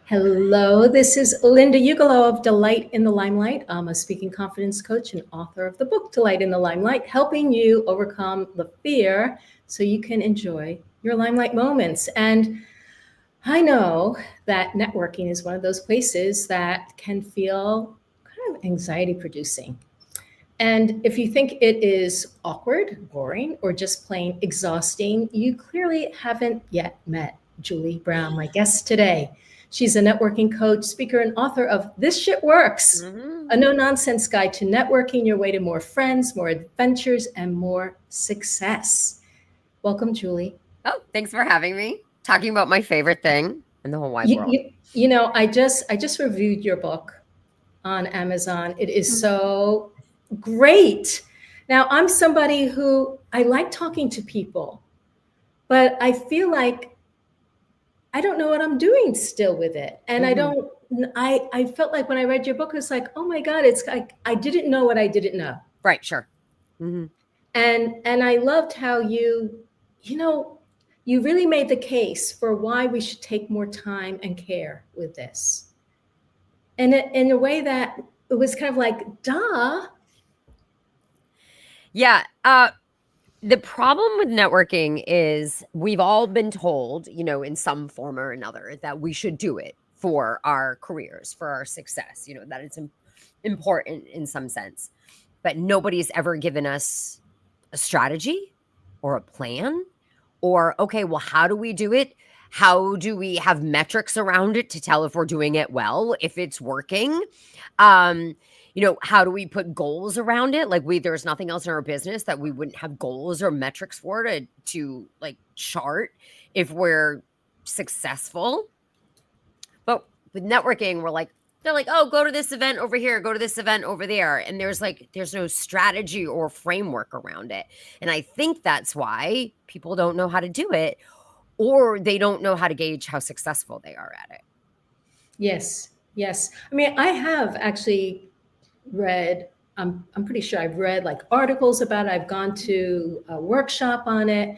Hello, this is Linda Ugalo of Delight in the Limelight. I'm a speaking confidence coach and author of the book Delight in the Limelight, helping you overcome the fear so you can enjoy your limelight moments. And I know that networking is one of those places that can feel kind of anxiety producing. And if you think it is awkward, boring, or just plain exhausting, you clearly haven't yet met Julie Brown, my guest today. She's a networking coach, speaker, and author of This Shit Works, a no-nonsense guide to networking your way to more friends, more adventures, and more success. Welcome, Julie. Oh, thanks for having me. Talking about my favorite thing in the whole wide world. You know, I just reviewed your book on Amazon. It is so great. Now, I'm somebody who I like talking to people, but I feel like I don't know what I'm doing still with it. And I felt like when I read your book, it's like, oh my God, it's like, I didn't know what I didn't know. Right. Sure. Mm-hmm. And I loved how you really made the case for why we should take more time and care with this. And in a way that it was kind of like, duh. Yeah. The problem with networking is we've all been told, in some form or another, that we should do it for our careers, for our success, that it's important in some sense. But nobody's ever given us a strategy or a plan or, okay, well, how do we do it? How do we have metrics around it to tell if we're doing it well, if it's working? How do we put goals around it? Like there's nothing else in our business that we wouldn't have goals or metrics for to like chart if we're successful. But with networking, they're like, oh, go to this event over here, go to this event over there. And there's no strategy or framework around it. And I think that's why people don't know how to do it, or they don't know how to gauge how successful they are at it. Yes. I mean, I have actually read, I'm pretty sure I've read like articles about it. I've gone to a workshop on it.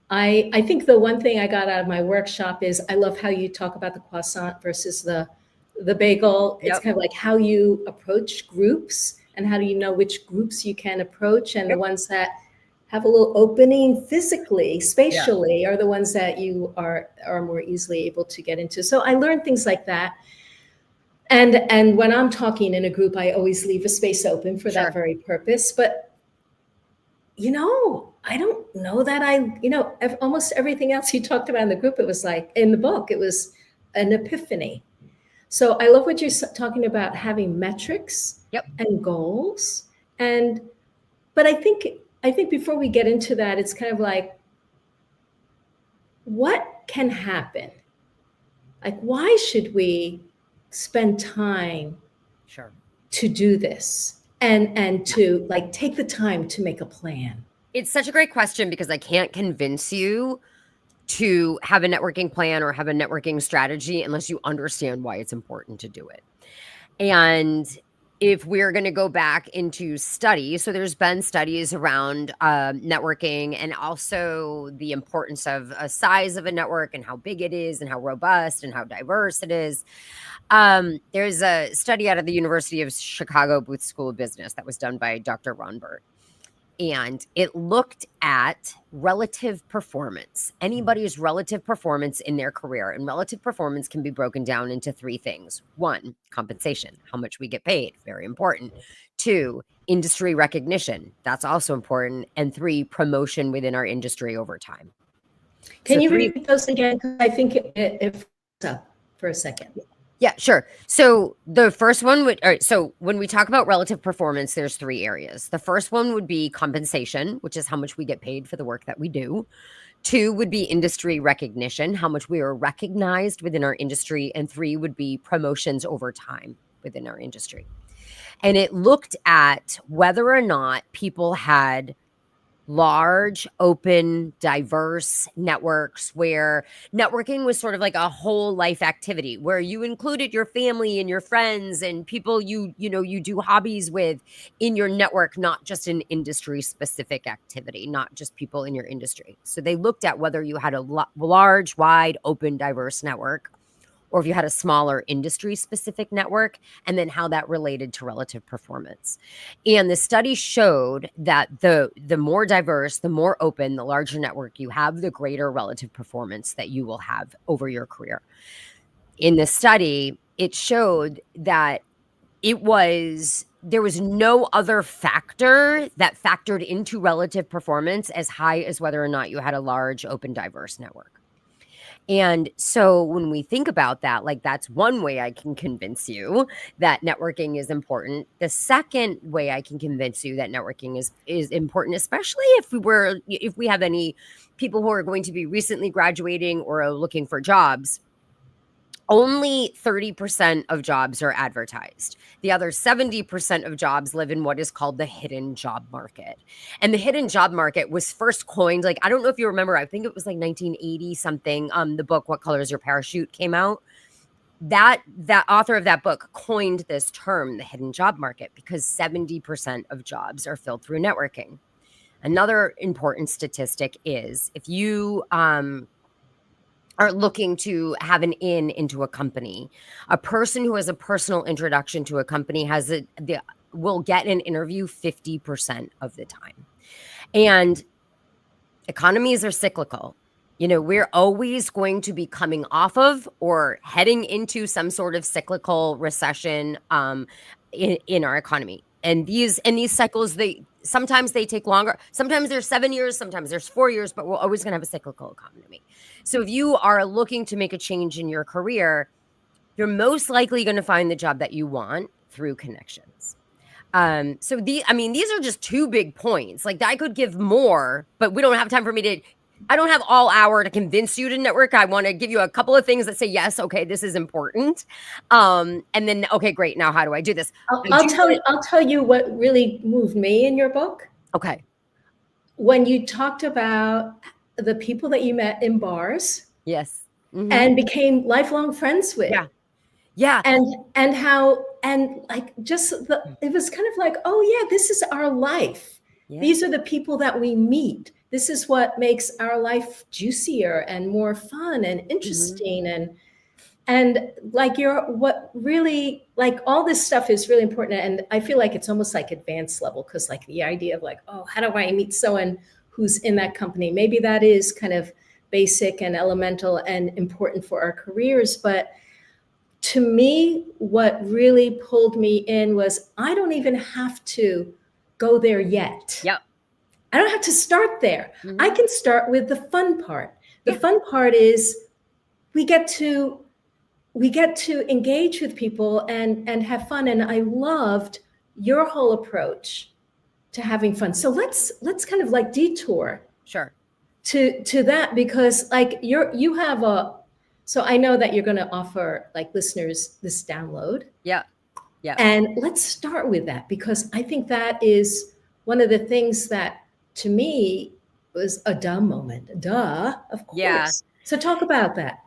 I think the one thing I got out of my workshop is I love how you talk about the croissant versus the bagel. It's kind of like how you approach groups and how do you know which groups you can approach, and the ones that have a little opening physically, spatially, are the ones that you are more easily able to get into. So I learned things like that. And when I'm talking in a group, I always leave a space open for that very purpose. But, I don't know that almost everything else you talked about in the group, it was like in the book, it was an epiphany. So I love what you're talking about, having metrics and goals. But I think before we get into that, it's kind of like, what can happen? Like, why should we spend time to do this and to like take the time to make a plan? It's such a great question because I can't convince you to have a networking plan or have a networking strategy unless you understand why it's important to do it. And if we're going to go back into studies, so there's been studies around networking and also the importance of a size of a network and how big it is and how robust and how diverse it is. There's a study out of the University of Chicago Booth School of Business that was done by Dr. Ron Burt. And it looked at relative performance, anybody's relative performance in their career. And relative performance can be broken down into three things. 1, compensation, how much we get paid, very important. 2, industry recognition, that's also important. And 3, promotion within our industry over time. Can you repeat those again? Because I think it up for a second. Yeah, sure. So the first one so when we talk about relative performance, there's 3 areas. The first one would be compensation, which is how much we get paid for the work that we do. 2 would be industry recognition, how much we are recognized within our industry. And 3 would be promotions over time within our industry. And it looked at whether or not people had large, open, diverse networks where networking was sort of like a whole life activity where you included your family and your friends and people you do hobbies with in your network, not just an industry specific activity, not just people in your industry. So they looked at whether you had a large, wide, open, diverse network or if you had a smaller industry specific network, and then how that related to relative performance. And the study showed that the more diverse, the more open, the larger network you have, the greater relative performance that you will have over your career. In the study, it showed that there was no other factor that factored into relative performance as high as whether or not you had a large, open, diverse network. And so when we think about that, like that's one way I can convince you that networking is important. The second way I can convince you that networking is important, especially if we have any people who are going to be recently graduating or are looking for jobs. Only 30% of jobs are advertised. The other 70% of jobs live in what is called the hidden job market. And the hidden job market was first coined, like, I don't know if you remember, I think it was like 1980 something. The book, What Color Is Your Parachute, came out. That author of that book coined this term, the hidden job market, because 70% of jobs are filled through networking. Another important statistic is if you are looking to have an in into a company, a person who has a personal introduction to a company will get an interview 50% of the time. And economies are cyclical. We're always going to be coming off of or heading into some sort of cyclical recession in our economy. And these cycles, sometimes they take longer. Sometimes there's 7 years, sometimes there's 4 years, but we're always going to have a cyclical economy. So if you are looking to make a change in your career, you're most likely going to find the job that you want through connections. So these are just two big points. Like I could give more, but we don't have time for me I don't have all hour to convince you to network. I want to give you a couple of things that say, yes, okay, this is important. And then, okay, great. Now, how do I do this? I'll tell you what really moved me in your book. Okay. When you talked about the people that you met in bars. Yes. Mm-hmm. And became lifelong friends with. Yeah. Yeah. And how, and like, it was kind of like, oh yeah, this is our life. Yeah. These are the people that we meet. This is what makes our life juicier and more fun and interesting. Mm-hmm. And like what really, like all this stuff is really important. And I feel like it's almost like advanced level, because like the idea of like, oh, how do I meet someone who's in that company? Maybe that is kind of basic and elemental and important for our careers. But to me, what really pulled me in was I don't even have to go there yet. Yep. I don't have to start there. Mm-hmm. I can start with the fun part. The fun part is we get to engage with people and have fun. And I loved your whole approach to having fun. So let's kind of like detour. Sure. To that, because like you have so I know that you're going to offer like listeners this download. Yeah. Yeah. And let's start with that, because I think that is one of the things that to me was a duh moment. Duh, of course. Yeah. So talk about that.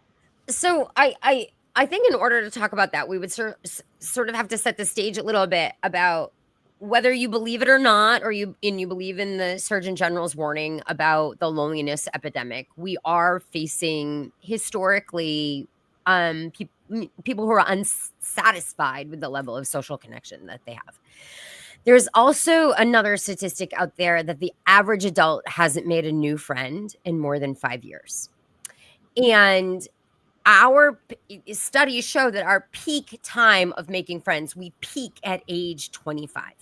So I think in order to talk about that, we would sort of have to set the stage a little bit about whether you believe it or not, or you believe in the Surgeon General's warning about the loneliness epidemic. We are facing historically people who are unsatisfied with the level of social connection that they have. There's also another statistic out there that the average adult hasn't made a new friend in more than 5 years. And our studies show that our peak time of making friends, we peak at age 25.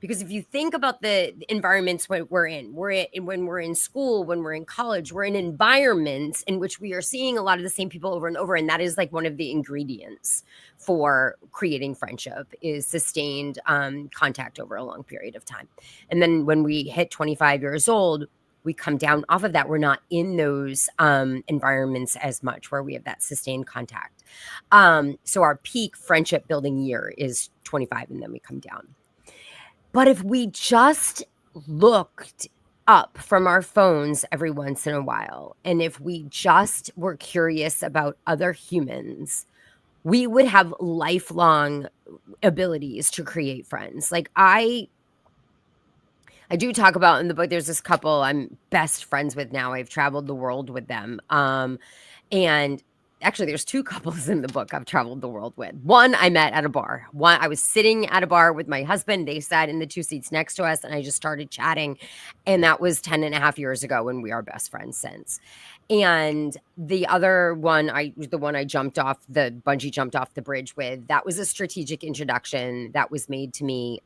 Because if you think about the environments we're in, when we're in school, when we're in college, we're in environments in which we are seeing a lot of the same people over and over. And that is like one of the ingredients for creating friendship is sustained contact over a long period of time. And then when we hit 25 years old, we come down off of that. We're not in those environments as much where we have that sustained contact. So our peak friendship building year is 25, and then we come down. But if we just looked up from our phones every once in a while, and if we just were curious about other humans, we would have lifelong abilities to create friends. Like I do talk about in the book, there's this couple I'm best friends with now. I've traveled the world with them. And actually, there's two couples in the book I've traveled the world with. One I met at a bar. One, I was sitting at a bar with my husband. They sat in the two seats next to us, and I just started chatting. And that was 10 and a half years ago, and we are best friends since. And the other one, the one I jumped off, the bungee jumped off the bridge with, that was a strategic introduction that was made to me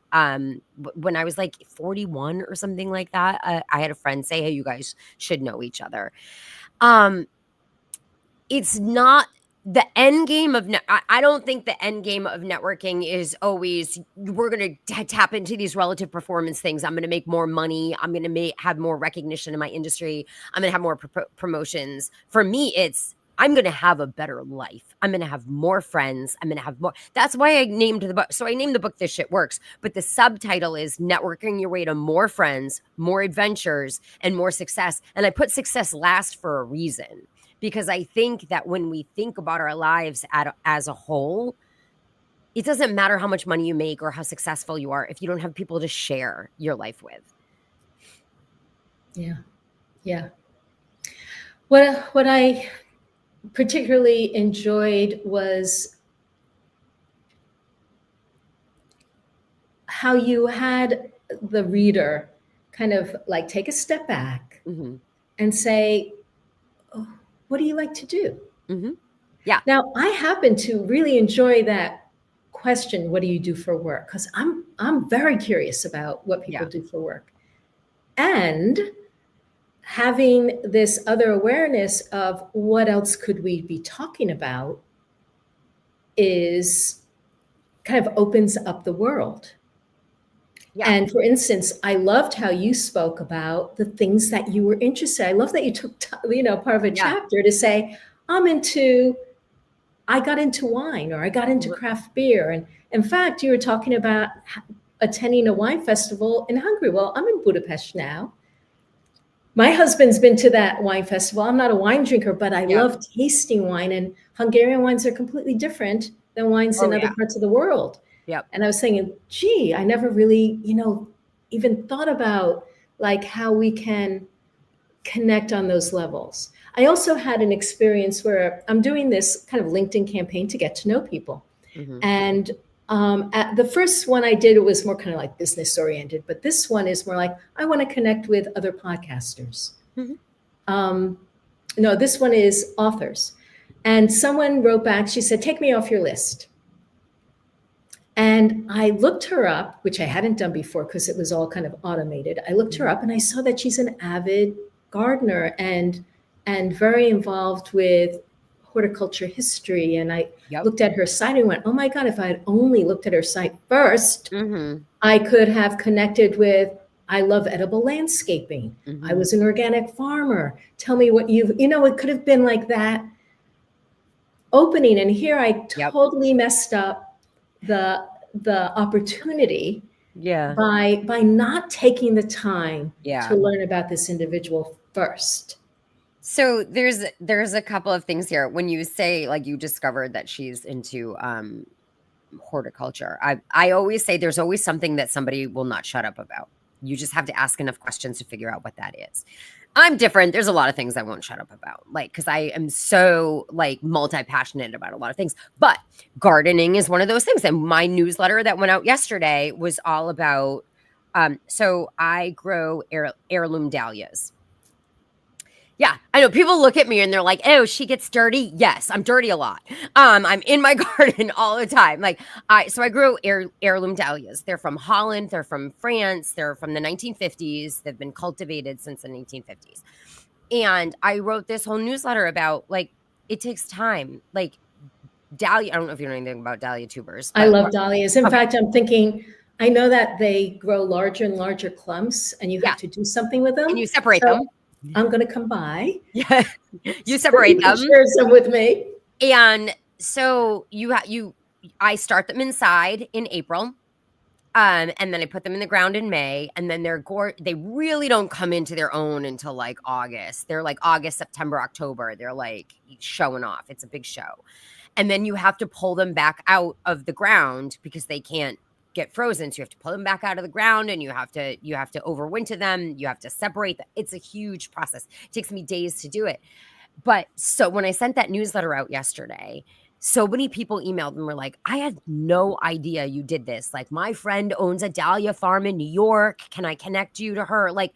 when I was like 41 or something like that. I had a friend say, hey, you guys should know each other. It's not the end game of I don't think the end game of networking is always we're going to tap into these relative performance things. I'm going to make more money. I'm going to have more recognition in my industry. I'm going to have more promotions. For me, it's I'm going to have a better life. I'm going to have more friends. I'm going to have more. That's why I named the book. So I named the book This Shit Works. But the subtitle is Networking Your Way to More Friends, More Adventures, and More Success. And I put success last for a reason. Because I think that when we think about our lives as a whole, it doesn't matter how much money you make or how successful you are if you don't have people to share your life with. Yeah. Yeah. What I particularly enjoyed was how you had the reader kind of like take a step back and say, oh, what do you like to do? Yeah. Now, I happen to really enjoy that question, what do you do for work? Because I'm very curious about what people do for work. And having this other awareness of what else could we be talking about is kind of opens up the world. Yeah. And for instance, I loved how you spoke about the things that you were interested in. I love that you took, part of a chapter to say, I got into wine, or I got into craft beer. And in fact, you were talking about attending a wine festival in Hungary. Well, I'm in Budapest now. My husband's been to that wine festival. I'm not a wine drinker, but I love tasting wine, and Hungarian wines are completely different than wines in other parts of the world. Yep. And I was saying, gee, I never really, even thought about like how we can connect on those levels. I also had an experience where I'm doing this kind of LinkedIn campaign to get to know people. And at the first one I did, it was more kind of like business oriented, but this one is more like, I want to connect with other podcasters. No, this one is authors. And someone wrote back, she said, take me off your list. And I looked her up, which I hadn't done before because it was all kind of automated. I looked her up and I saw that she's an avid gardener and very involved with horticulture history. And I looked at her site and went, oh my God, if I had only looked at her site first, I could have connected with, I love edible landscaping. I was an organic farmer. Tell me what it could have been like that opening. And here I totally messed up the opportunity by not taking the time to learn about this individual first. So there's a couple of things here. When you say like you discovered that she's into horticulture, I always say there's always something that somebody will not shut up about. You just have to ask enough questions to figure out what that is. I'm different. There's a lot of things I won't shut up about, like, because I am so like multi-passionate about a lot of things. But gardening is one of those things. And my newsletter that went out yesterday was all about. So I grow heirloom dahlias. Yeah, I know people look at me and they're like, "Oh, she gets dirty." Yes, I'm dirty a lot. I'm in my garden all the time. Like I grow heirloom dahlias. They're from Holland. They're from France. They're from the 1950s. They've been cultivated since the 1950s. And I wrote this whole newsletter about like it takes time. Like dahlia. I don't know if you know anything about dahlia tubers. I love dahlias. In fact, I'm thinking. I know that they grow larger and larger clumps, and you have to do something with them. And you separate them. I'm going to come by. Yeah, you separate them. Share some with me. And so I start them inside in April, and then I put them in the ground in May, and then they really don't come into their own until like August. They're like August, September, October. They're like showing off. It's a big show, and then you have to pull them back out of the ground because they can't get frozen. So you have to pull them back out of the ground, and you have to overwinter them. You have to separate them. It's a huge process. It takes me days to do it. But so when I sent that newsletter out yesterday, so many people emailed and were like, I had no idea you did this. Like, my friend owns a dahlia farm in New York. Can I connect you to her? Like,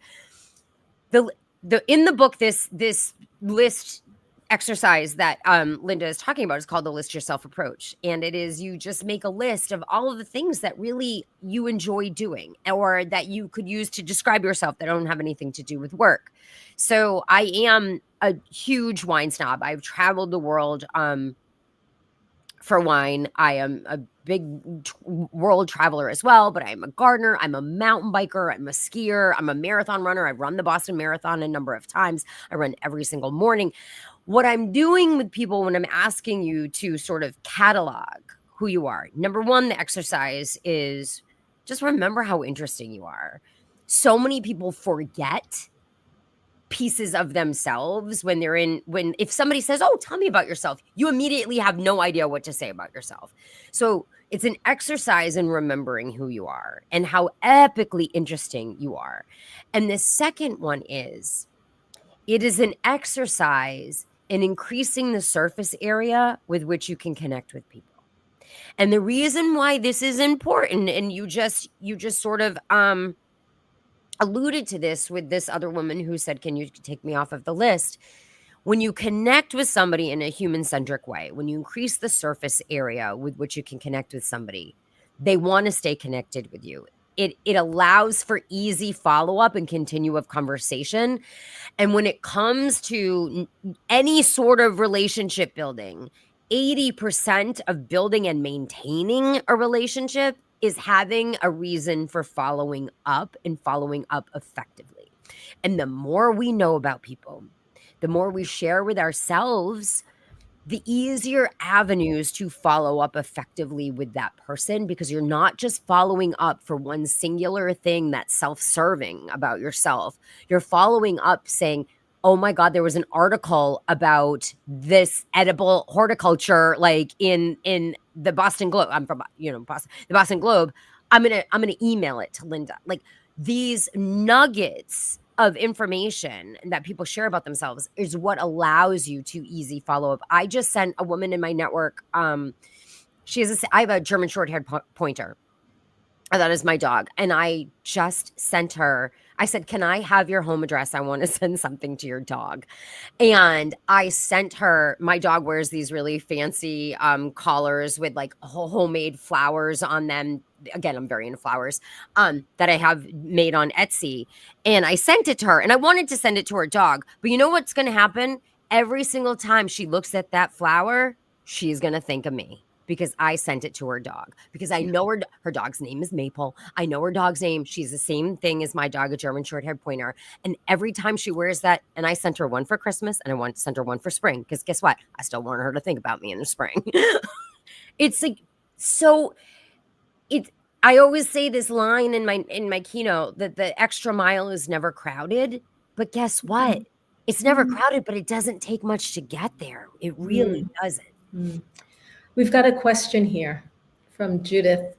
the in the book, this list exercise that Linda is talking about is called the list yourself approach. And it is, you just make a list of all of the things that really you enjoy doing or that you could use to describe yourself that don't have anything to do with work. So I am a huge wine snob. I've traveled the world for wine. I am a big world traveler as well, but I'm a gardener. I'm a mountain biker. I'm a skier. I'm a marathon runner. I've run the Boston Marathon a number of times. I run every single morning. What I'm doing with people when I'm asking you to sort of catalog who you are, number one, the exercise is just remember how interesting you are. So many people forget pieces of themselves when if somebody says, oh, tell me about yourself, you immediately have no idea what to say about yourself. So it's an exercise in remembering who you are and how epically interesting you are. And the second one is, it is an exercise in increasing the surface area with which you can connect with people. And the reason why this is important, and you just sort of alluded to this with this other woman who said, can you take me off of the list? When you connect with somebody in a human-centric way, when you increase the surface area with which you can connect with somebody, they want to stay connected with you. It allows for easy follow-up and continue of conversation. And when it comes to any sort of relationship building, 80% of building and maintaining a relationship is having a reason for following up and following up effectively. And the more we know about people, the more we share with ourselves, the easier avenues to follow up effectively with that person, because you're not just following up for one singular thing that's self-serving about yourself. You're following up saying, oh my God, there was an article about this edible horticulture, like in the Boston Globe. I'm from, Boston, the Boston Globe. I'm gonna email it to Linda. Like, these nuggets of information that people share about themselves is what allows you to easy follow up. I just sent a woman in my network. I have a German short-haired pointer. That is my dog. And I just sent her, I said, can I have your home address? I want to send something to your dog. And I sent her, my dog wears these really fancy collars with like homemade flowers on them. Again, I'm very into flowers that I have made on Etsy. And I sent it to her, and I wanted to send it to her dog. But you know what's going to happen? Every single time she looks at that flower, she's going to think of me, because I sent it to her dog, because I know her dog's name is Maple. I know her dog's name. She's the same thing as my dog, a German short-haired pointer. And every time she wears that, and I sent her one for Christmas and I want to send her one for spring, because guess what? I still want her to think about me in the spring. It's like, so I always say this line in my keynote, that the extra mile is never crowded. But guess what? Mm-hmm. It's never crowded, but it doesn't take much to get there. It really doesn't. Mm-hmm. We've got a question here from Judith.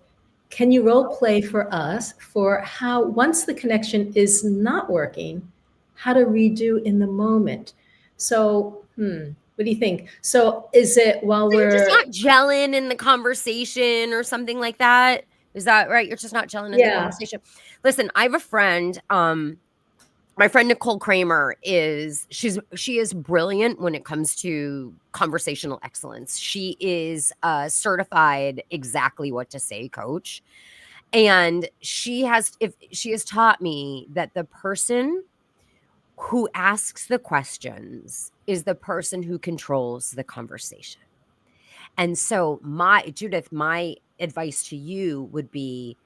Can you role play for us for how, once the connection is not working, how to redo in the moment? So, what do you think? So is it while we're just not gelling in the conversation or something like that? Is that right? You're just not gelling in the conversation. Listen, I have a friend, my friend Nicole Kramer she is brilliant when it comes to conversational excellence. She is a certified exactly what to say coach. And she has taught me that the person who asks the questions is the person who controls the conversation. And so Judith, my advice to you would be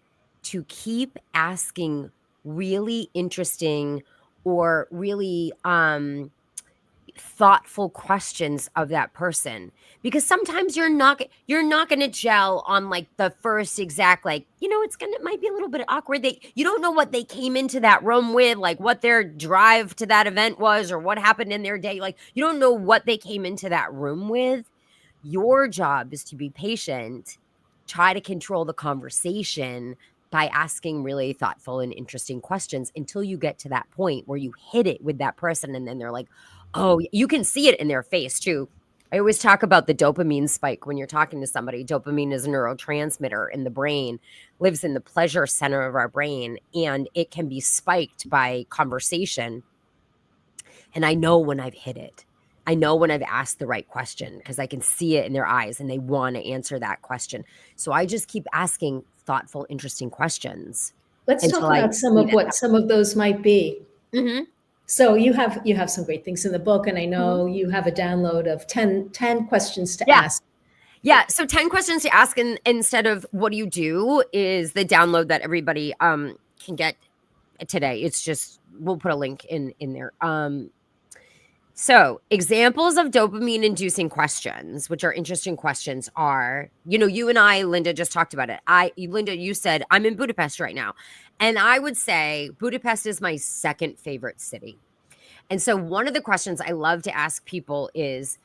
to keep asking really interesting or really thoughtful questions of that person, because sometimes you're not going to gel on like the first exact, like, it might be a little bit awkward. You don't know what they came into that room with, like what their drive to that event was or what happened in their day. Like, you don't know what they came into that room with. Your job is to be patient, try to control the conversation by asking really thoughtful and interesting questions until you get to that point where you hit it with that person. And then they're like, Oh, you can see it in their face too. I always talk about the dopamine spike when you're talking to somebody. Dopamine is a neurotransmitter in the brain, lives in the pleasure center of our brain, and it can be spiked by conversation. And I know when I've hit it. I know when I've asked the right question because I can see it in their eyes and they want to answer that question. So I just keep asking thoughtful, interesting questions Let's talk until I about some see of that. what some of those might be. Mm-hmm. So you have some great things in the book, and I know Mm-hmm. you have a download of 10 questions to Yeah. ask. Yeah. So 10 questions to ask instead of what do you do is the download that everybody can get today. It's just we'll put a link in there. So examples of dopamine inducing questions, which are interesting questions, are, you and I, Linda, just talked about it. Linda, you said I'm in Budapest right now. And I would say Budapest is my second favorite city. And so one of the questions I love to ask people is,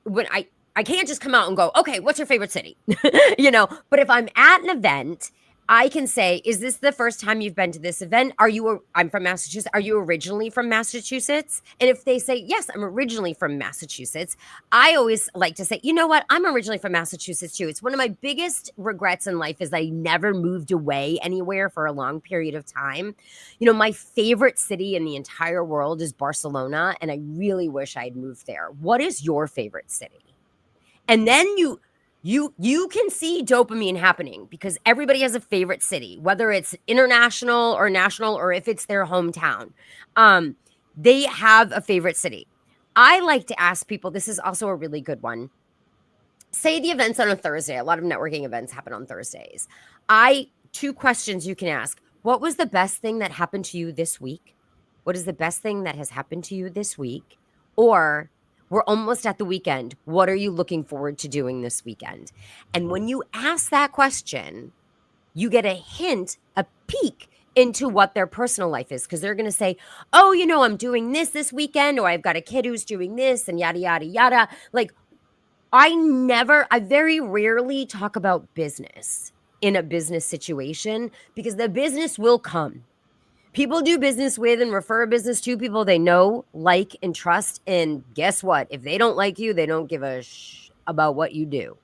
when I can't just come out and go, okay, what's your favorite city? But if I'm at an event, I can say, is this the first time you've been to this event? I'm from Massachusetts. Are you originally from Massachusetts? And if they say, yes, I'm originally from Massachusetts, I always like to say, you know what? I'm originally from Massachusetts too. It's one of my biggest regrets in life is I never moved away anywhere for a long period of time. My favorite city in the entire world is Barcelona, and I really wish I'd moved there. What is your favorite city? And then you can see dopamine happening because everybody has a favorite city, whether it's international or national or if it's their hometown. They have a favorite city. I like to ask people, this is also a really good one. Say the event's on a Thursday. A lot of networking events happen on Thursdays. 2 questions you can ask. What was the best thing that happened to you this week? What is the best thing that has happened to you this week? Or we're almost at the weekend. What are you looking forward to doing this weekend? And when you ask that question, you get a hint, a peek into what their personal life is because they're going to say, oh, I'm doing this weekend, or I've got a kid who's doing this and yada, yada, yada. Like I very rarely talk about business in a business situation because the business will come. People do business with and refer a business to people they know, like, and trust. And guess what? If they don't like you, they don't give a about what you do.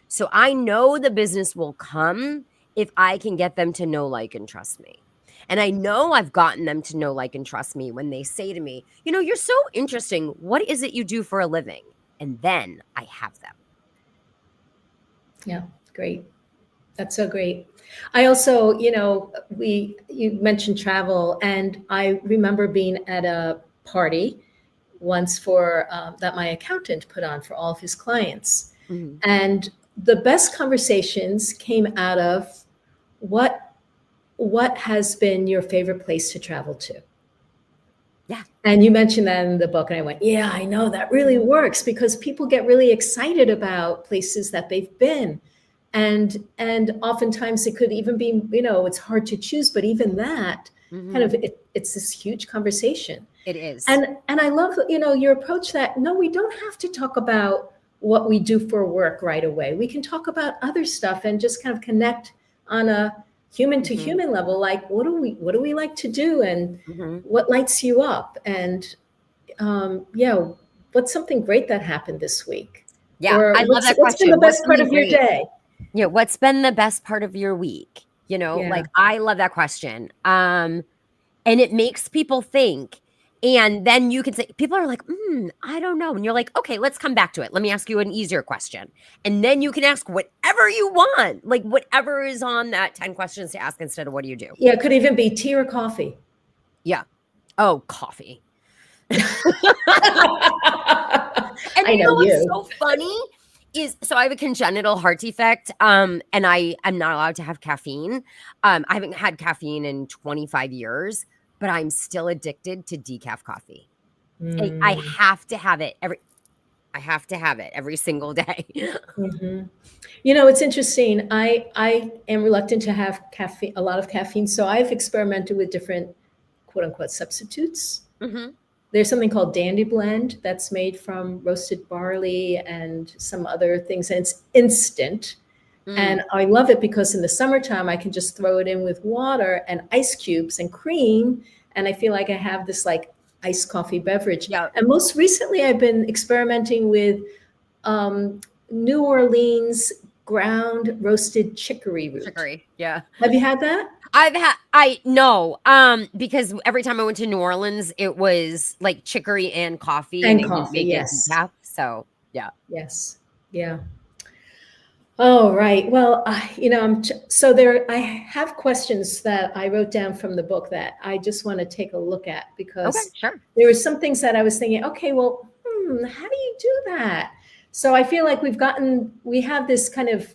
So I know the business will come if I can get them to know, like, and trust me. And I know I've gotten them to know, like, and trust me when they say to me, you're so interesting. What is it you do for a living? And then I have them. Yeah, great. That's so great. I also, you mentioned travel, and I remember being at a party once for that my accountant put on for all of his clients. Mm-hmm. And the best conversations came out of what has been your favorite place to travel to? Yeah. And you mentioned that in the book, and I went, yeah, I know that really works because people get really excited about places that they've been. And oftentimes it could even be, it's hard to choose, but even that kind of, it's this huge conversation. It is. And I love, your approach that, no, we don't have to talk about what we do for work right away. We can talk about other stuff and just kind of connect on a human to human level. Like, what do we like to do? And what lights you up? And what's something great that happened this week? Yeah, or I love that question. What's been the best part of your day? What's been the best part of your week? Like, I love that question. And it makes people think. And then you can say, people are like, I don't know. And you're like, okay, let's come back to it. Let me ask you an easier question. And then you can ask whatever you want, like whatever is on that 10 questions to ask instead of what do you do? Yeah, it could even be tea or coffee. Yeah. Oh, coffee. And I know what's so funny is, so I have a congenital heart defect, and I am not allowed to have caffeine. I haven't had caffeine in 25 years, but I'm still addicted to decaf coffee. I have to have it every single day. It's interesting. I am reluctant to have a lot of caffeine. So I've experimented with different quote unquote substitutes. There's something called Dandy Blend that's made from roasted barley and some other things, and it's instant. And I love it because in the summertime, I can just throw it in with water and ice cubes and cream. And I feel like I have this like iced coffee beverage. Yeah. And most recently, I've been experimenting with New Orleans ground roasted chicory root. Chicory. Yeah. Have you had that? No, because every time I went to New Orleans, it was like chicory and coffee, and And they didn't coffee, make it yes. decaf. So yeah. Yes. Yeah. Oh, right. Well, I have questions that I wrote down from the book that I just want to take a look at, Okay, because sure. there were some things that I was thinking, okay, well, how do you do that? So I feel like we have this kind of,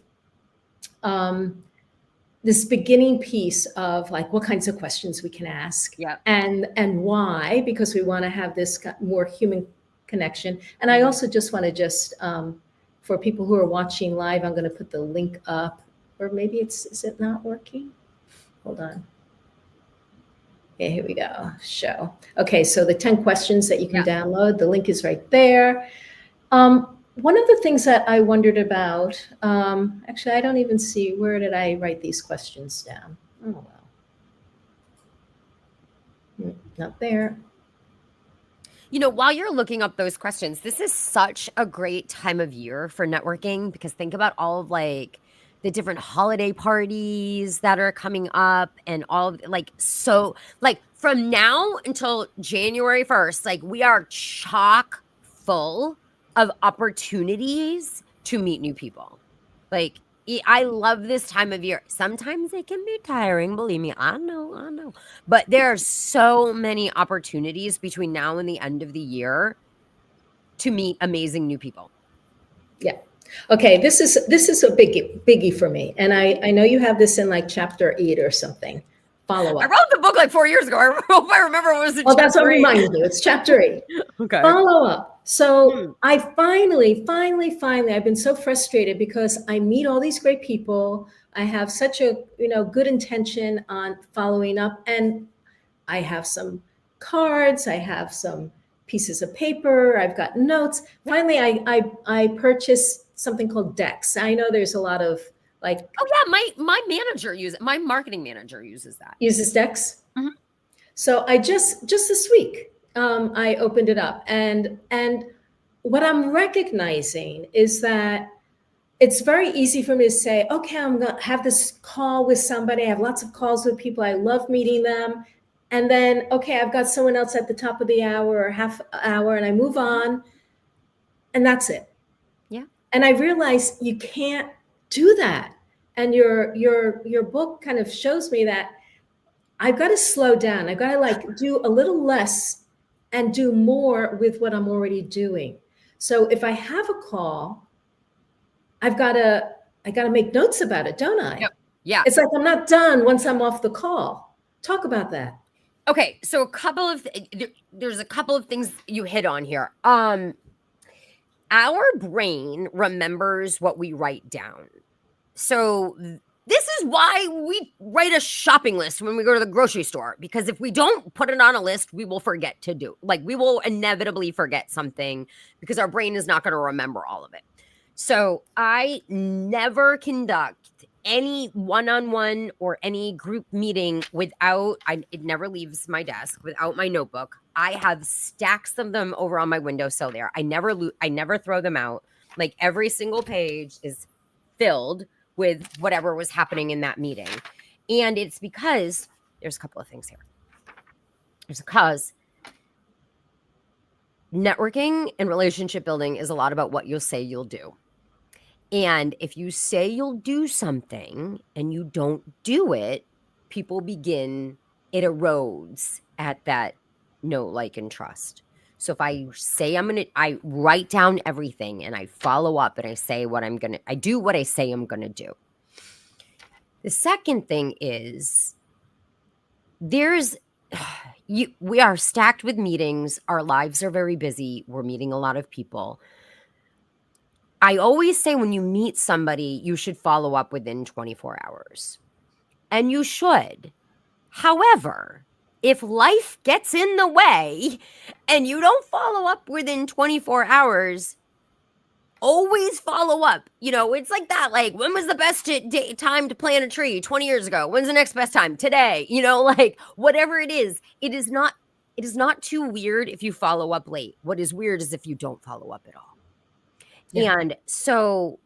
this beginning piece of like what kinds of questions we can ask, Yeah. and why, because we want to have this more human connection. And I also just want to for people who are watching live, I'm going to put the link up, or maybe is it not working? Hold on. Yeah, here we go. Show. Okay, so the 10 questions that you can download, the link is right there. One of the things that I wondered about, actually, I don't even see, where did I write these questions down? Oh, well. Not there. While you're looking up those questions, this is such a great time of year for networking, because think about all of like the different holiday parties that are coming up, and all of so from now until January 1st, like we are chock full of opportunities to meet new people. Like I love this time of year. Sometimes it can be tiring, believe me. I know. But there are so many opportunities between now and the end of the year to meet amazing new people. Yeah. Okay, this is a biggie for me. And I know you have this in like chapter 8 or something. Follow up. I wrote the book like 4 years ago. I hope I remember what was in Well, that's what chapter 8. reminded you. It's chapter 8. Okay. Follow up. So I finally, I've been so frustrated because I meet all these great people. I have such a, good intention on following up, and I have some cards, I have some pieces of paper, I've got notes. Finally, I purchased something called decks. I know there's a lot of like. Oh yeah, my marketing manager uses that. Uses decks. Mm-hmm. So I just this week, I opened it up, and what I'm recognizing is that it's very easy for me to say, okay, I'm going to have this call with somebody. I have lots of calls with people. I love meeting them. And then, okay, I've got someone else at the top of the hour or half hour, and I move on, and that's it. Yeah. And I realized you can't do that. And your book kind of shows me that I've got to slow down. I've got to like do a little less and do more with what I'm already doing. So if I have a call, I got to make notes about it, don't I? Yep. Yeah. It's like I'm not done once I'm off the call. Talk about that. Okay, so there's a couple of things you hit on here. Our brain remembers what we write down. So this is why we write a shopping list when we go to the grocery store, because if we don't put it on a list, we will forget to do. Like we will inevitably forget something because our brain is not going to remember all of it. So I never conduct any one-on-one or any group meeting it never leaves my desk without my notebook. I have stacks of them over on my windowsill there. I never throw them out. Like every single page is filled with whatever was happening in that meeting. And it's because there's a couple of things here. There's because networking and relationship building is a lot about what you'll say you'll do. And if you say you'll do something and you don't do it, it erodes at that know, like, and trust. So if I say I write down everything and I follow up and I say I do what I say I'm going to do. The second thing is we are stacked with meetings. Our lives are very busy. We're meeting a lot of people. I always say when you meet somebody, you should follow up within 24 hours. And you should. However, if life gets in the way and you don't follow up within 24 hours, always follow up. It's like that. Like, when was the best time to plant a tree? 20 years ago. When's the next best time? Today. Like, whatever it is It is not too weird if you follow up late. What is weird is if you don't follow up at all. Yeah. And so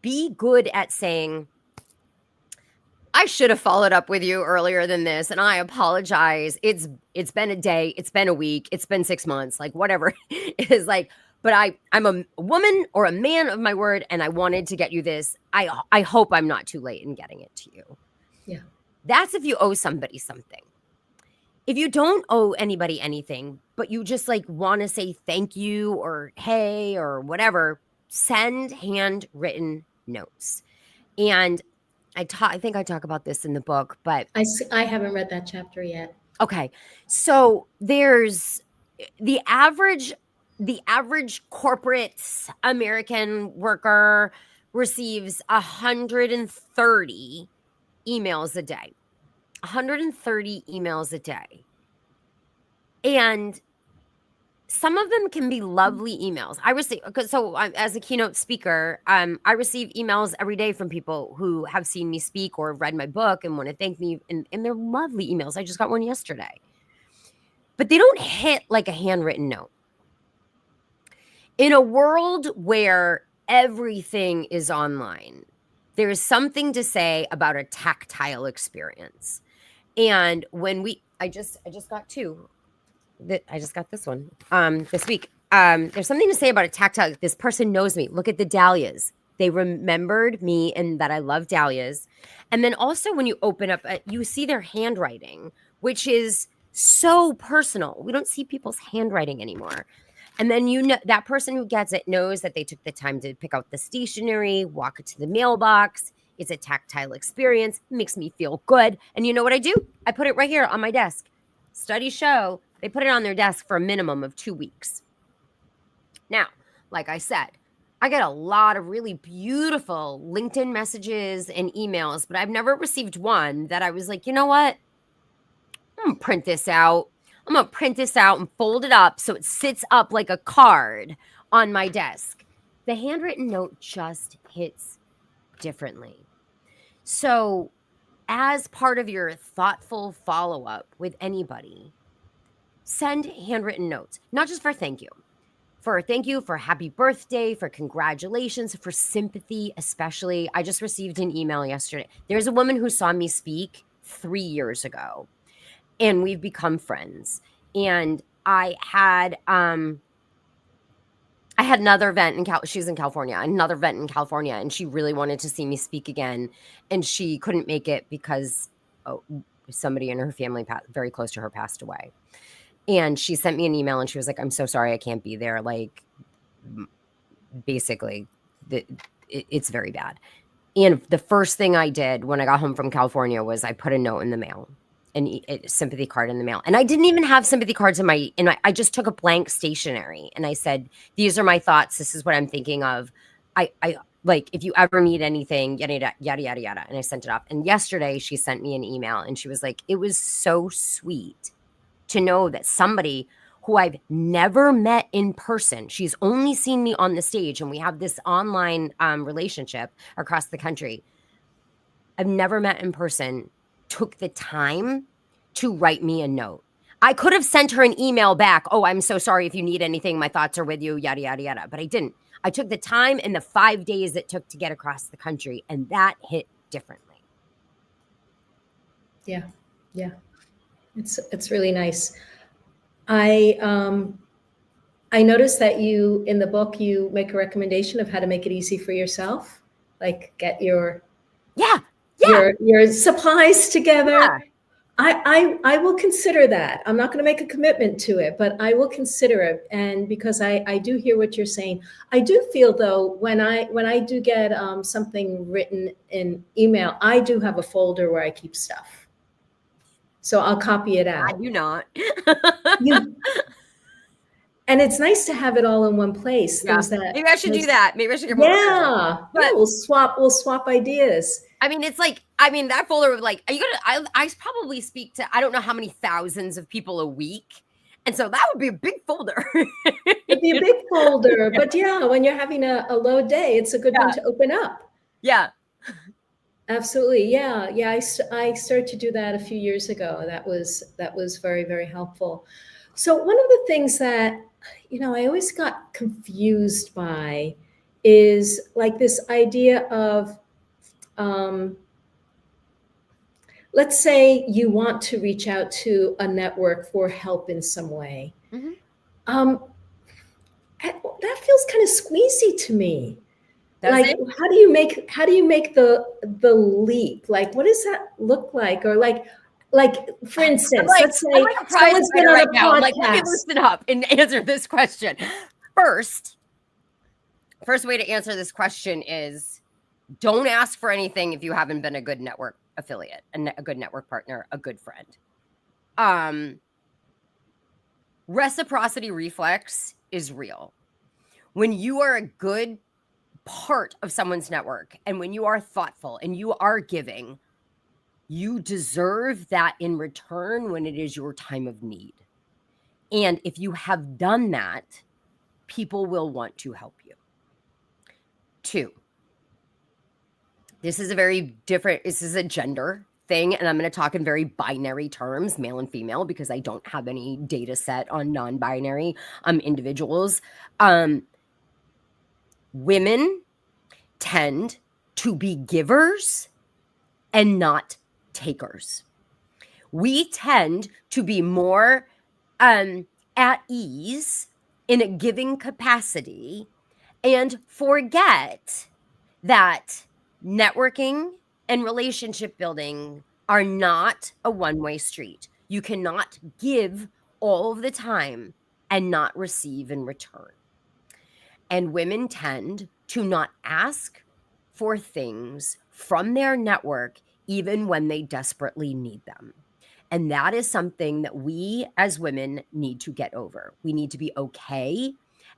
be good at saying, I should have followed up with you earlier than this, and I apologize. It's been a day, it's been a week, it's been 6 months, like whatever it is, like, but I'm a woman or a man of my word, and I wanted to get you this. I hope I'm not too late in getting it to you. Yeah. That's if you owe somebody something. If you don't owe anybody anything, but you just like want to say thank you or hey or whatever, send handwritten notes. And I think I talk about this in the book, but I haven't read that chapter yet. okay. So there's the average corporate American worker receives 130 emails a day. 130 emails a day. And some of them can be lovely emails. I receive, so as a keynote speaker, I receive emails every day from people who have seen me speak or read my book and want to thank me. And they're lovely emails. I just got one yesterday. But they don't hit like a handwritten note. In a world where everything is online, there is something to say about a tactile experience. And when I just got two. I just got this one this week. There's something to say about a tactile. This person knows me. Look at the dahlias. They remembered me and that I love dahlias. And then also when you open up, you see their handwriting, which is so personal. We don't see people's handwriting anymore. And then you know that person who gets it knows that they took the time to pick out the stationery, walk it to the mailbox. It's a tactile experience. It makes me feel good. And you know what I do? I put it right here on my desk. Studies show they put it on their desk for a minimum of 2 weeks. Now, like I said, I get a lot of really beautiful LinkedIn messages and emails, but I've never received one that I was like, you know what? I'm going to print this out. I'm going to print this out and fold it up so it sits up like a card on my desk. The handwritten note just hits differently. So, as part of your thoughtful follow-up with anybody, send handwritten notes, not just for thank you, for happy birthday, for congratulations, for sympathy, especially. I just received an email yesterday. There's a woman who saw me speak 3 years ago, and we've become friends. And I had another event in she's in California, another event in California, and she really wanted to see me speak again, and she couldn't make it because somebody in her family very close to her passed away. And she sent me an email and she was like, I'm so sorry I can't be there. Like, basically, it's very bad. And the first thing I did when I got home from California was I put a note in the mail, a sympathy card in the mail. And I didn't even have sympathy cards I just took a blank stationery and I said, these are my thoughts. This is what I'm thinking of. I like, if you ever need anything, yada, yada, yada, yada, yada. And I sent it off. And yesterday she sent me an email and she was like, it was so sweet to know that somebody who I've never met in person, she's only seen me on the stage and we have this online relationship across the country. I've never met in person, took the time to write me a note. I could have sent her an email back. Oh, I'm so sorry if you need anything. My thoughts are with you, yada, yada, yada. But I didn't. I took the time and the 5 days it took to get across the country, and that hit differently. Yeah. Yeah. It's really nice. I noticed that you, in the book, you make a recommendation of how to make it easy for yourself, like get your supplies together. Yeah. I will consider that. I'm not going to make a commitment to it, but I will consider it. And because I do hear what you're saying, I do feel though when I do get something written in email, I do have a folder where I keep stuff. So I'll copy it out. I do not. And it's nice to have it all in one place. Yeah. Maybe I should do that. Maybe I should get more. Yeah. We'll swap ideas. I mean, it's like, that folder of like, I probably speak to, I don't know how many thousands of people a week. And so that would be a big folder. It'd be a big folder. But yeah, when you're having a low day, it's a good one to open up. Yeah. Absolutely. Yeah. Yeah. I started to do that a few years ago. That was very, very helpful. So one of the things that, I always got confused by is like this idea of, let's say you want to reach out to a network for help in some way. Mhm. That feels kind of squeezy to me. Does Like, it? how do you make the leap? Like, what does that look like? Or like for instance, let's I'm say like a prize someone's been fighter on right a now. I'm like, let me podcast. loosen up and answer this question. First way to answer this question is don't ask for anything if you haven't been a good network affiliate, a good network partner, a good friend. Reciprocity reflex is real. When you are a good part of someone's network and when you are thoughtful and you are giving, you deserve that in return when it is your time of need. And if you have done that, people will want to help you. 2, this is a gender thing, and I'm going to talk in very binary terms, male and female, because I don't have any data set on non-binary individuals. Women tend to be givers and not takers. We tend to be more at ease in a giving capacity and forget that networking and relationship building are not a one-way street. You cannot give all of the time and not receive in return. And women tend to not ask for things from their network even when they desperately need them. And that is something that we as women need to get over. We need to be okay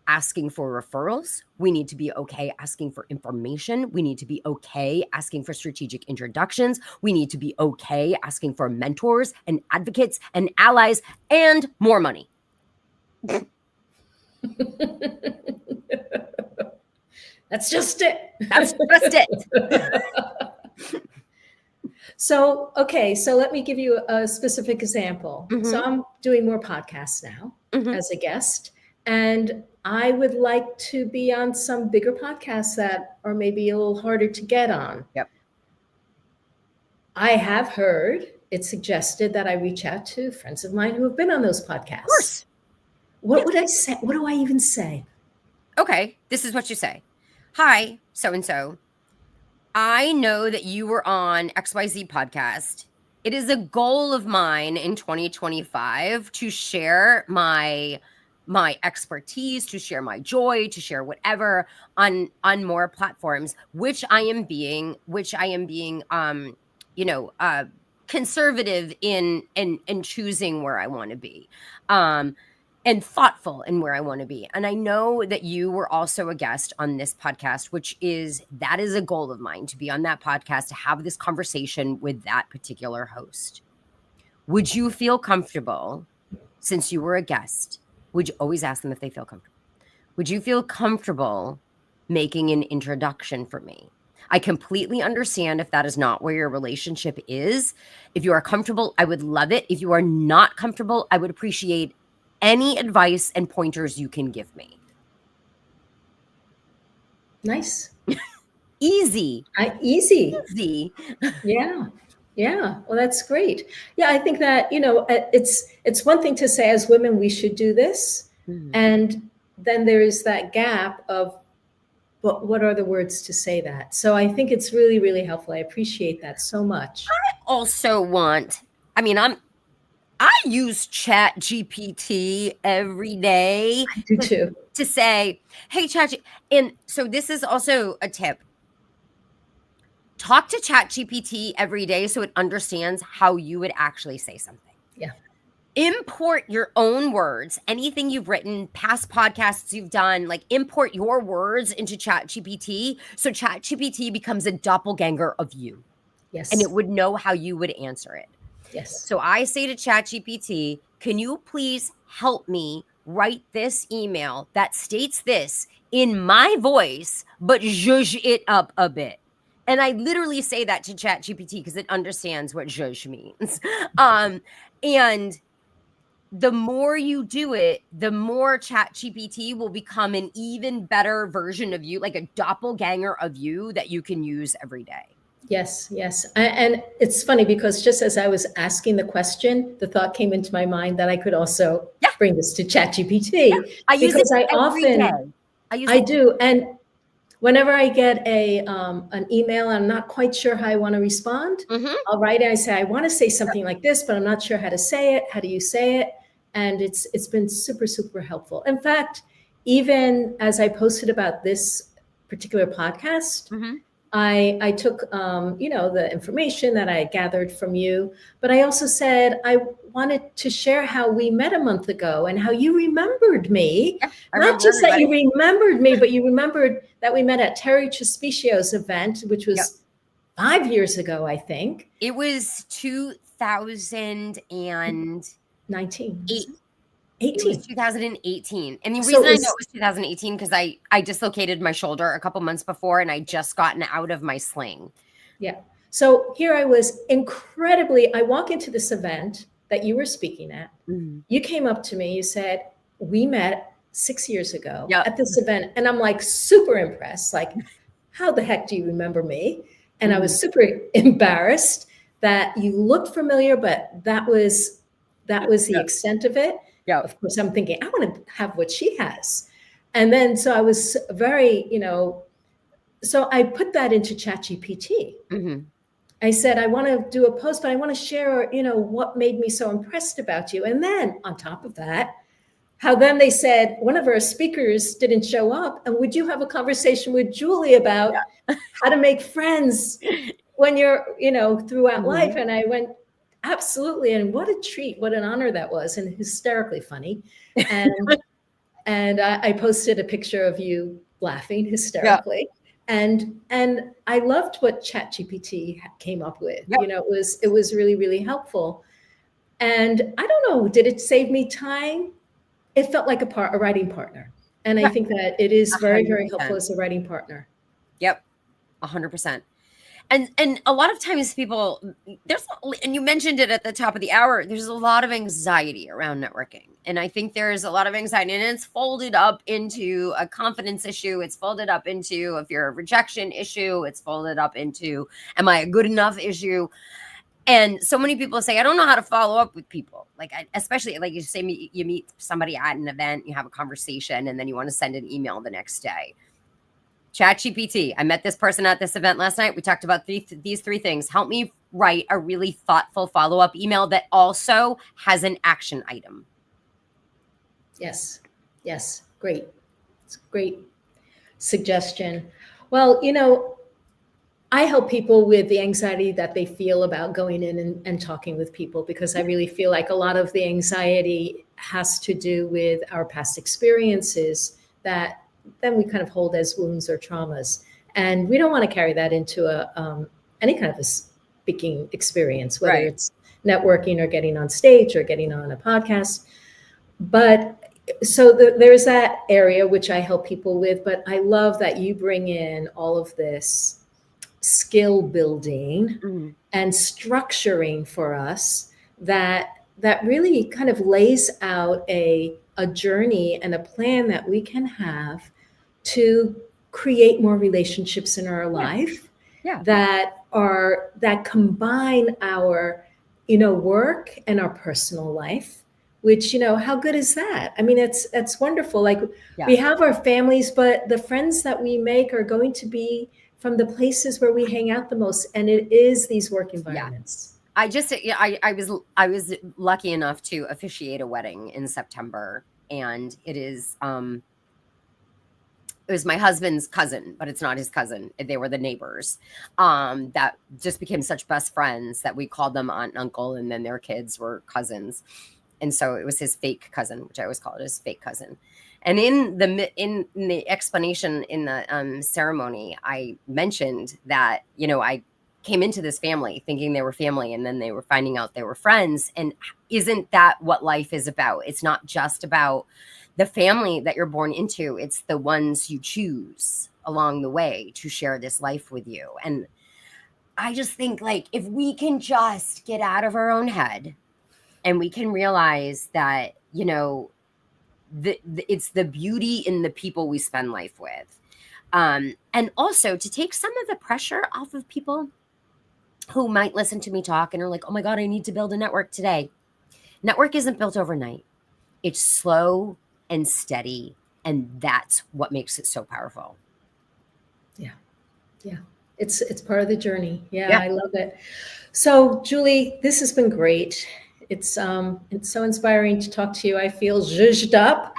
asking for referrals. We need to be okay asking for information. We need to be okay asking for strategic introductions. We need to be okay asking for mentors and advocates and allies and more money. That's just it. That's just it. So, okay, so let me give you a specific example. Mhm. So I'm doing more podcasts now Mhm. as a guest, and I would like to be on some bigger podcasts that are maybe a little harder to get on. Yep. I have heard it suggested that I reach out to friends of mine who have been on those podcasts. Of course. What would I say? What do I even say? Okay, this is what you say. Hi, so-and-so. I know that you were on XYZ podcast. It is a goal of mine in 2025 to share my expertise, to share my joy, to share whatever on more platforms, which I am being conservative in choosing where I want to be. And thoughtful in where I want to be. And I know that you were also a guest on this podcast, that is a goal of mine, to be on that podcast, to have this conversation with that particular host. Would you feel comfortable, since you were a guest, would you always ask them if they feel comfortable? Would you feel comfortable making an introduction for me? I completely understand if that is not where your relationship is. If you are comfortable, I would love it. If you are not comfortable, I would appreciate any advice and pointers you can give me. Nice. Easy. Easy. Yeah. Well, that's great. Yeah, I think that, it's one thing to say as women, we should do this. Mm-hmm. And then there is that gap of, what are the words to say that? So I think it's really, really helpful. I appreciate that so much. I also I use Chat GPT every day. I do too. To say, hey, Chat. And so this is also a tip. Talk to Chat GPT every day so it understands how you would actually say something. Yeah. Import your own words, anything you've written, past podcasts you've done, like import your words into Chat GPT. So Chat GPT becomes a doppelganger of you. Yes. And it would know how you would answer it. Yes. So I say to ChatGPT, can you please help me write this email that states this in my voice, but zhuzh it up a bit? And I literally say that to ChatGPT because it understands what zhuzh means. And the more you do it, the more ChatGPT will become an even better version of you, like a doppelganger of you that you can use every day. Yes, yes. And it's funny because just as I was asking the question, the thought came into my mind that I could also bring this to ChatGPT I use because it I every often, day. I do. And whenever I get an email, I'm not quite sure how I want to respond. I'll write it. I say, I want to say something like this, but I'm not sure how to say it. How do you say it? And it's been super, super helpful. In fact, even as I posted about this particular podcast, I took the information that I gathered from you, but I also said I wanted to share how we met a month ago and how you remembered me. Yeah, Not just that you remembered me, but you remembered that we met at Terry Trespicio's event, which was 5 years ago, I think. It was 2019. 18. It was 2018. And the reason I know it was 2018 because I dislocated my shoulder a couple months before and I just gotten out of my sling. Yeah. So here I was I walk into this event that you were speaking at. You came up to me, you said, we met 6 years ago at this event. And I'm like super impressed. Like, how the heck do you remember me? And I was super embarrassed that you looked familiar, but that was the extent of it. Yeah. Of course, I'm thinking, I want to have what she has. And then, so I was very, so I put that into ChatGPT. I said, I want to do a post, but I want to share, what made me so impressed about you. And then on top of that, how then they said, one of our speakers didn't show up. And would you have a conversation with Julie about how to make friends when you're, throughout life? And I went, absolutely. And what a treat, what an honor that was, and hysterically funny. And I posted a picture of you laughing hysterically. And I loved what ChatGPT came up with. It was really, really helpful. And I don't know, did it save me time? It felt like a writing partner. And I think that it is very, 100%. Very helpful as a writing partner. Yep. 100%. And a lot of times people, and you mentioned it at the top of the hour, there's a lot of anxiety around networking. And I think there's a lot of anxiety, and it's folded up into a confidence issue. It's folded up into a fear of rejection issue. It's folded up into, am I a good enough issue? And so many people say, I don't know how to follow up with people. Especially like you say, you meet somebody at an event, you have a conversation, and then you want to send an email the next day. ChatGPT, I met this person at this event last night. We talked about these three things. Help me write a really thoughtful follow-up email that also has an action item. Yes. Great. It's a great suggestion. Well, I help people with the anxiety that they feel about going in and talking with people, because I really feel like a lot of the anxiety has to do with our past experiences that then we kind of hold as wounds or traumas. And we don't want to carry that into any kind of a speaking experience, whether it's networking or getting on stage or getting on a podcast. But so there's that area which I help people with, but I love that you bring in all of this skill building and structuring for us that really kind of lays out a journey and a plan that we can have to create more relationships in our life that combine our work and our personal life, which how good is that? I mean, it's wonderful. Like we have our families, but the friends that we make are going to be from the places where we hang out the most, and it is these work environments. I was lucky enough to officiate a wedding in September, and it was my husband's cousin, but it's not his cousin. They were the neighbors that just became such best friends that we called them aunt and uncle, and then their kids were cousins. And so it was his fake cousin, which I always call it his fake cousin. And in the explanation in the ceremony, I mentioned that, I came into this family thinking they were family, and then they were finding out they were friends. And isn't that what life is about? It's not just about the family that you're born into. It's the ones you choose along the way to share this life with you. And I just think, like, if we can just get out of our own head and we can realize that, you know, it's the beauty in the people we spend life with. And also to take some of the pressure off of people who might listen to me talk and are like, oh my God, I need to build a network today. Network isn't built overnight. It's slow and steady. And that's what makes it so powerful. Yeah. Yeah. It's part of the journey. Yeah, Yeah. I love it. So Julie, this has been great. It's so inspiring to talk to you. I feel zhuzhed up.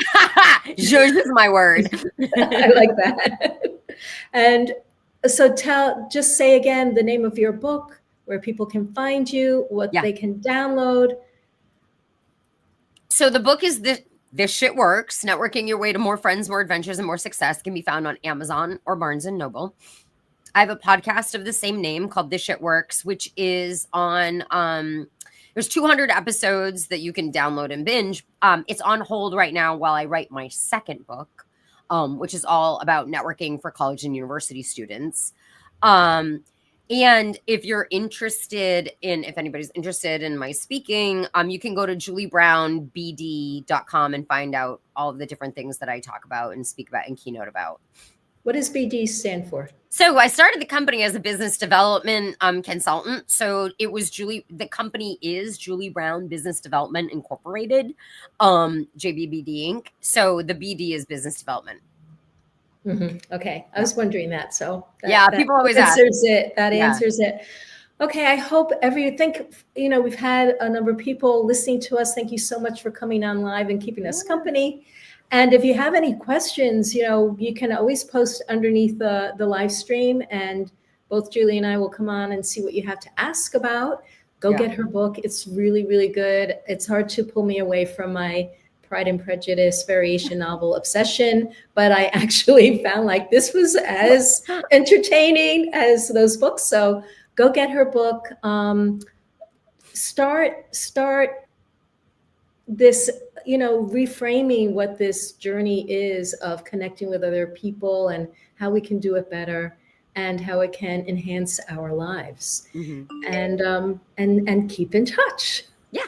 Zhuzh is my word. I like that. And so just say again the name of your book, where people can find you, what they can download. So the book is This Shit Works, Networking Your Way to More Friends, More Adventures, and More Success. Can be found on Amazon or Barnes & Noble. I have a podcast of the same name called This Shit Works, which is on, there's 200 episodes that you can download and binge. It's on hold right now while I write my second book, which is all about networking for college and university students. And if anybody's interested in my speaking, you can go to juliebrownbd.com and find out all of the different things that I talk about and speak about and keynote about. What does BD stand for? So I started the company as a business development consultant. So it was the company is Julie Brown Business Development Incorporated, JBBD Inc. So the BD is business development. Mm-hmm. Okay. I was wondering that. So people always answers it. That answers it. Okay. I hope we've had a number of people listening to us. Thank you so much for coming on live and keeping us company. And if you have any questions, you can always post underneath the live stream, and both Julie and I will come on and see what you have to ask about. Go get her book. It's really, really good. It's hard to pull me away from my Pride and Prejudice variation novel obsession, but I actually found like this was as entertaining as those books. So go get her book. Start this, reframing what this journey is of connecting with other people and how we can do it better and how it can enhance our lives. Mm-hmm. And keep in touch. Yeah.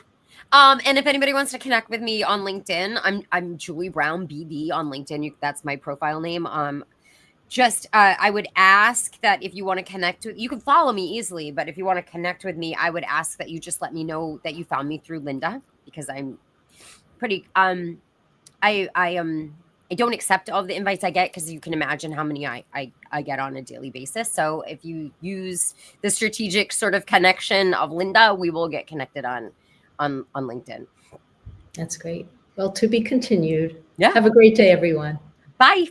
And if anybody wants to connect with me on LinkedIn, I'm Julie Brown BD on LinkedIn. That's my profile name. I would ask that if you want to connect with, you can follow me easily, but if you want to connect with me, I would ask that you just let me know that you found me through Linda, because I'm pretty, I don't accept all of the invites I get, because you can imagine how many I get on a daily basis. So if you use the strategic sort of connection of Linda, we will get connected on LinkedIn. That's great. Well, to be continued. Yeah. Have a great day, everyone. Bye.